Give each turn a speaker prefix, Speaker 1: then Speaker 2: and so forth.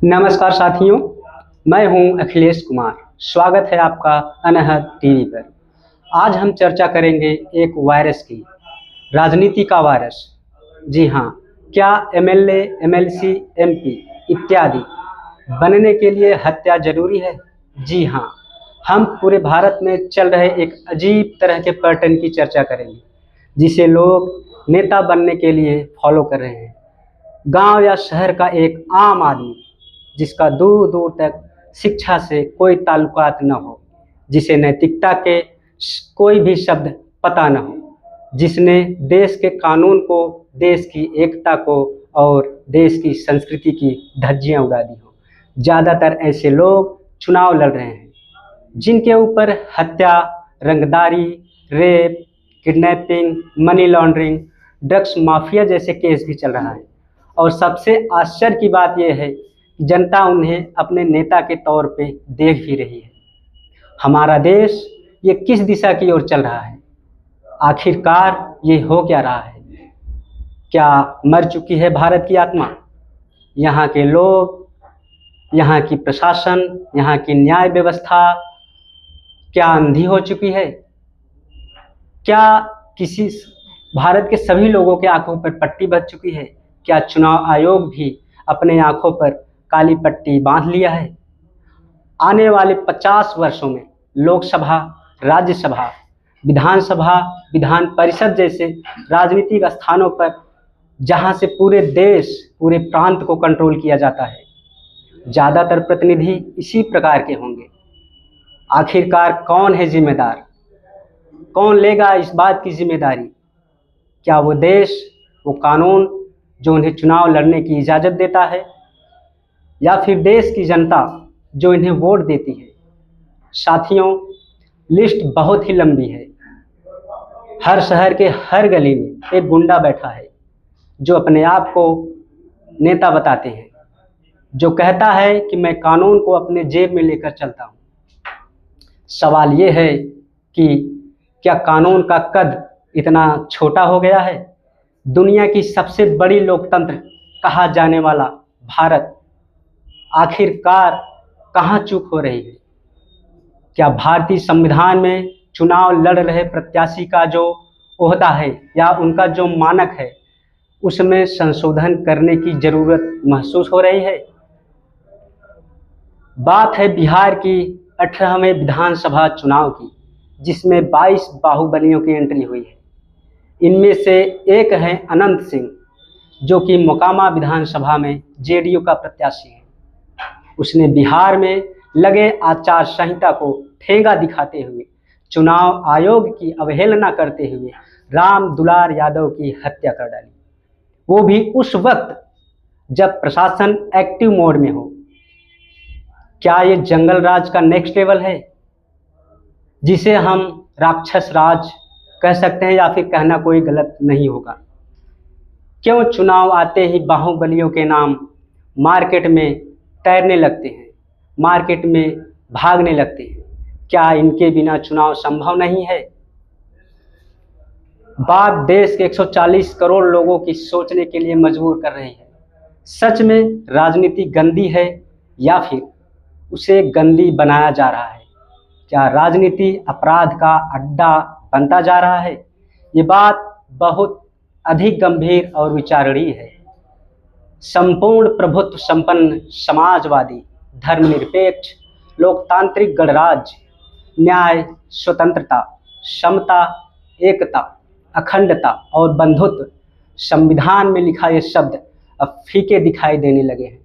Speaker 1: नमस्कार साथियों, मैं हूं अखिलेश कुमार। स्वागत है आपका अनहद टीवी पर। आज हम चर्चा करेंगे एक वायरस की, राजनीति का वायरस। जी हाँ, क्या एमएलए, एमएलसी, एमपी इत्यादि बनने के लिए हत्या जरूरी है? जी हाँ, हम पूरे भारत में चल रहे एक अजीब तरह के पैटर्न की चर्चा करेंगे, जिसे लोग नेता बनने के लिए फॉलो कर रहे हैं। गांव या शहर का एक आम आदमी जिसका दूर दूर तक शिक्षा से कोई ताल्लुकात न हो, जिसे नैतिकता के कोई भी शब्द पता न हो, जिसने देश के कानून को, देश की एकता को और देश की संस्कृति की धज्जियां उड़ा दी हो। ज़्यादातर ऐसे लोग चुनाव लड़ रहे हैं जिनके ऊपर हत्या, रंगदारी, rape, kidnapping, money laundering, drugs mafia जैसे केस भी चल रहा है। और सबसे आश्चर्य की बात यह है कि जनता उन्हें अपने नेता के तौर पे देख भी रही है। हमारा देश ये किस दिशा की ओर चल रहा है? आखिरकार ये हो क्या रहा है? क्या मर चुकी है भारत की आत्मा? यहाँ के लोग, यहाँ की प्रशासन, यहाँ की न्याय व्यवस्था क्या अंधी हो चुकी है? क्या किसी भारत के सभी लोगों के आंखों पर पट्टी बच चुकी है? क्या चुनाव आयोग भी अपने आंखों पर काली पट्टी बांध लिया है? आने वाले 50 वर्षों में लोकसभा, राज्यसभा, विधानसभा, विधान परिषद जैसे राजनीतिक स्थानों पर, जहां से पूरे देश, पूरे प्रांत को कंट्रोल किया जाता है, ज़्यादातर प्रतिनिधि इसी प्रकार के होंगे। आखिरकार कौन है जिम्मेदार? कौन लेगा इस बात की जिम्मेदारी? क्या वो देश, वो कानून जो उन्हें चुनाव लड़ने की इजाज़त देता है, या फिर देश की जनता जो इन्हें वोट देती है? साथियों, लिस्ट बहुत ही लंबी है। हर शहर के हर गली में एक गुंडा बैठा है जो अपने आप को नेता बताते हैं, जो कहता है कि मैं कानून को अपने जेब में लेकर चलता हूँ। सवाल ये है कि क्या कानून का कद इतना छोटा हो गया है? दुनिया की सबसे बड़ी लोकतंत्र कहा जाने वाला भारत आखिरकार कहाँ चूक हो रही है? क्या भारतीय संविधान में चुनाव लड़ रहे प्रत्याशी का जो ओहदा है या उनका जो मानक है, उसमें संशोधन करने की जरूरत महसूस हो रही है? बात है बिहार की 18वें विधानसभा चुनाव की, जिसमें 22 बाहुबलियों की एंट्री हुई है। इनमें से एक है अनंत सिंह, जो कि मोकामा विधानसभा में जेडीयू का प्रत्याशी है। उसने बिहार में लगे आचार संहिता को ठेंगा दिखाते हुए, चुनाव आयोग की अवहेलना करते हुए राम दुलार यादव की हत्या कर डाली, वो भी उस वक्त जब प्रशासन एक्टिव मोड में हो। क्या ये जंगल राज का नेक्स्ट लेवल है, जिसे हम राक्षस राज कह सकते हैं, या फिर कहना कोई गलत नहीं होगा? क्यों चुनाव आते ही बाहुबलियों के नाम मार्केट में तैरने लगते हैं, मार्केट में भागने लगते हैं? क्या इनके बिना चुनाव संभव नहीं है? बात देश के 140 करोड़ लोगों की सोचने के लिए मजबूर कर रही है। सच में राजनीति गंदी है या फिर उसे गंदी बनाया जा रहा है? क्या राजनीति अपराध का अड्डा बनता जा रहा है? ये बात बहुत अधिक गंभीर और विचारणीय है। संपूर्ण प्रभुत्व संपन्न समाजवादी, धर्मनिरपेक्ष, लोकतांत्रिक गणराज्य, न्याय, स्वतंत्रता, समता, एकता, अखंडता और बंधुत्व, संविधान में लिखा ये शब्द अब फीके दिखाई देने लगे हैं।